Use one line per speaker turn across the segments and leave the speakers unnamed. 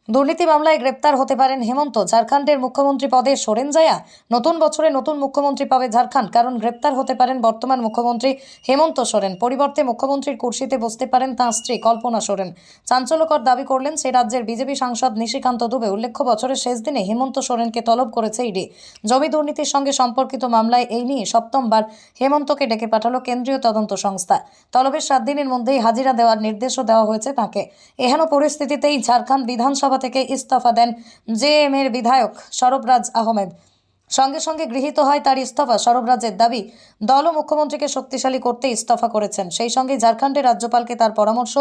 দুর্নীতি মামলায় গ্রেপ্তার হতে পারেন হেমন্ত। ঝাড়খণ্ডের মুখ্যমন্ত্রী পদে সরেন জায়া। নতুন বছরে নতুন মুখ্যমন্ত্রী পাবে ঝাড়খণ্ড, কারণ গ্রেপ্তার হতে পারেন বর্তমান মুখ্যমন্ত্রী হেমন্ত সোরেন। পরিবর্তে মুখ্যমন্ত্রীর কুর্সিতে বসতে পারেন তাঁর স্ত্রী কল্পনা সোরেন। চাঞ্চল্যকর দাবি করলেন সেই রাজ্যের বিজেপি সাংসদ নিশিকান্ত দুবে। উল্লেখ্য, বছরের শেষ দিনে হেমন্ত সোরেনকে তলব করেছে ইডি। জমি দুর্নীতির সঙ্গে সম্পর্কিত মামলায় এই নিয়ে সপ্তমবার হেমন্তকে ডেকে পাঠালো কেন্দ্রীয় তদন্ত সংস্থা। তলবের 7 দিনের মধ্যেই হাজিরা দেওয়ার নির্দেশও দেওয়া হয়েছে তাঁকে। এহেন পরিস্থিতিতেই ঝাড়খণ্ড বিধানসভা থেকে ইস্তফা দেন জেএম এর বিধায়ক সরবরাজ আহমেদ। সঙ্গে সঙ্গে গৃহীত হয় তার ইস্তফা। সরবরাজের দাবি, দল ও মুখ্যমন্ত্রীকে শক্তিশালী করতে ইস্তফা করেছেন। সেই সঙ্গে ঝাড়খণ্ডের রাজ্যপালকে তার পরামর্শ,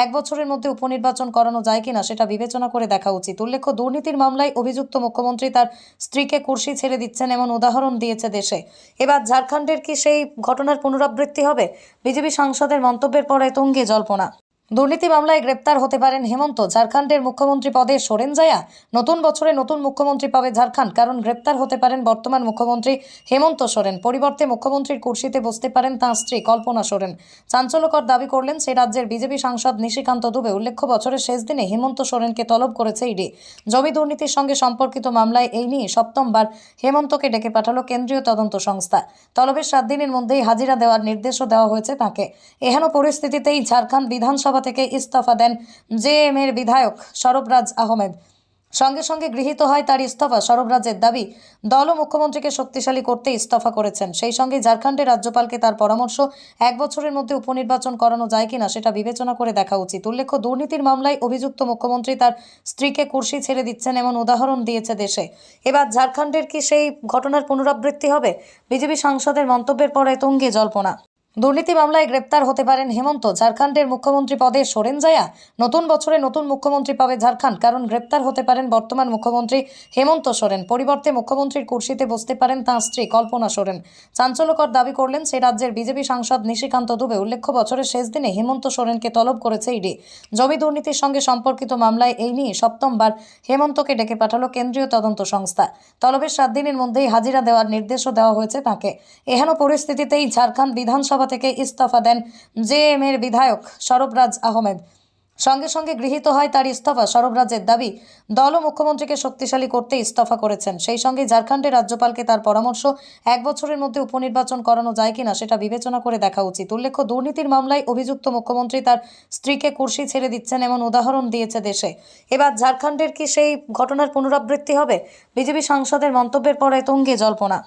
1 বছরের মধ্যে উপনির্বাচন করানো যায় কিনা সেটা বিবেচনা করে দেখা উচিত। উল্লেখ্য, দুর্নীতির মামলায় অভিযুক্ত মুখ্যমন্ত্রী তার স্ত্রীকে কুর্সি ছেড়ে দিচ্ছেন এমন উদাহরণ দিয়েছে দেশে। এবার ঝাড়খণ্ডের কি সেই ঘটনার পুনরাবৃত্তি হবে? বিজেপি সাংসদের মন্তব্যের পরে তুঙ্গে জল্পনা। দুর্নীতি মামলায় গ্রেপ্তার হতে পারেন হেমন্ত। ঝাড়খণ্ডের মুখ্যমন্ত্রী পদে সরেন জায়া। নতুন বছরে নতুন মুখ্যমন্ত্রী পাবে ঝাড়খণ্ড, কারণ গ্রেপ্তার হতে পারেন বর্তমান মুখ্যমন্ত্রী হেমন্ত সোরেন। পরিবর্তে মুখ্যমন্ত্রীর কুর্সিতে বসতে পারেন তাঁর স্ত্রী কল্পনা সোরেন। চাঞ্চল্যকর দাবি করলেন সেই রাজ্যের বিজেপি সাংসদ নিশিকান্ত দুবে। উল্লেখ্য, বছরের শেষ দিনে হেমন্ত সোরেনকে তলব করেছে ইডি। জমি দুর্নীতির সঙ্গে সম্পর্কিত মামলায় এই নিয়ে সপ্তমবার হেমন্তকে ডেকে পাঠালো কেন্দ্রীয় তদন্ত সংস্থা। তলবের 7 দিনের মধ্যেই হাজিরা দেওয়ার নির্দেশও দেওয়া হয়েছে তাঁকে। এহেন পরিস্থিতিতেই ঝাড়খণ্ড বিধানসভা থেকে ইস্তফা দেন জেএম এর বিধায়ক সরবরাজ আহমেদ। সঙ্গে সঙ্গে গৃহীত হয় তার ইস্তফা। সরবরাজের দাবি, দল ও মুখ্যমন্ত্রীকে শক্তিশালী করতে ইস্তফা করেছেন। সেই সঙ্গে ঝাড়খণ্ডের রাজ্যপালকে তার পরামর্শ, 1 বছরের মধ্যে উপনির্বাচন করানো যায় কিনা সেটা বিবেচনা করে দেখা উচিত। উল্লেখ্য, দুর্নীতির মামলায় অভিযুক্ত মুখ্যমন্ত্রী তার স্ত্রীকে কুর্সি ছেড়ে দিচ্ছেন এমন উদাহরণ দিয়েছে দেশে। এবার ঝাড়খণ্ডের কি সেই ঘটনার পুনরাবৃত্তি হবে? বিজেপি সাংসদের মন্তব্যের পরে তুঙ্গে জল্পনা। দুর্নীতি মামলায় গ্রেপ্তার হতে পারেন হেমন্ত। ঝাড়খণ্ডের মুখ্যমন্ত্রী পদে সরেন জায়া। নতুন বছরে নতুন মুখ্যমন্ত্রী পাবে ঝাড়খণ্ড, কারণ গ্রেপ্তার হতে পারেন বর্তমান মুখ্যমন্ত্রী হেমন্ত সোরেন। পরিবর্তে মুখ্যমন্ত্রীর কুর্সিতে বসতে পারেন তাঁর স্ত্রী কল্পনা সোরেন। চাঞ্চল্যকর দাবি করলেন সেই রাজ্যের বিজেপি সাংসদ নিশিকান্ত দুবে। উল্লেখ্য, বছরের শেষ দিনে হেমন্ত সোরেনকে তলব করেছে ইডি। জমি দুর্নীতির সঙ্গে সম্পর্কিত মামলায় এই নিয়ে সপ্তমবার হেমন্তকে ডেকে পাঠালো কেন্দ্রীয় তদন্ত সংস্থা। তলবের 7 দিনের মধ্যেই হাজিরা দেওয়ার নির্দেশও দেওয়া হয়েছে তাঁকে। এহেন পরিস্থিতিতেই ঝাড়খণ্ড বিধানসভা থেকে ইস্তফা দেন জেএম এর বিধায়ক সরবরাজ আহমেদ। সঙ্গে সঙ্গে গৃহীত হয় তার ইস্তফা। সরবরাজের দাবি, দল ও মুখ্যমন্ত্রীকে শক্তিশালী করতে ইস্তফা করেছেন। সেই সঙ্গে ঝাড়খণ্ডের রাজ্যপালকে তার পরামর্শ, 1 বছরের মধ্যে উপনির্বাচন করানো যায় কিনা সেটা বিবেচনা করে দেখা উচিত। উল্লেখ্য, দুর্নীতির মামলায় অভিযুক্ত মুখ্যমন্ত্রী তার স্ত্রীকে কুর্সি ছেড়ে দিচ্ছেন এমন উদাহরণ দিয়েছে দেশে। এবার ঝাড়খণ্ডের কি সেই ঘটনার পুনরাবৃত্তি হবে? বিজেপি সাংসদের মন্তব্যের পরে তুঙ্গে জল্পনা।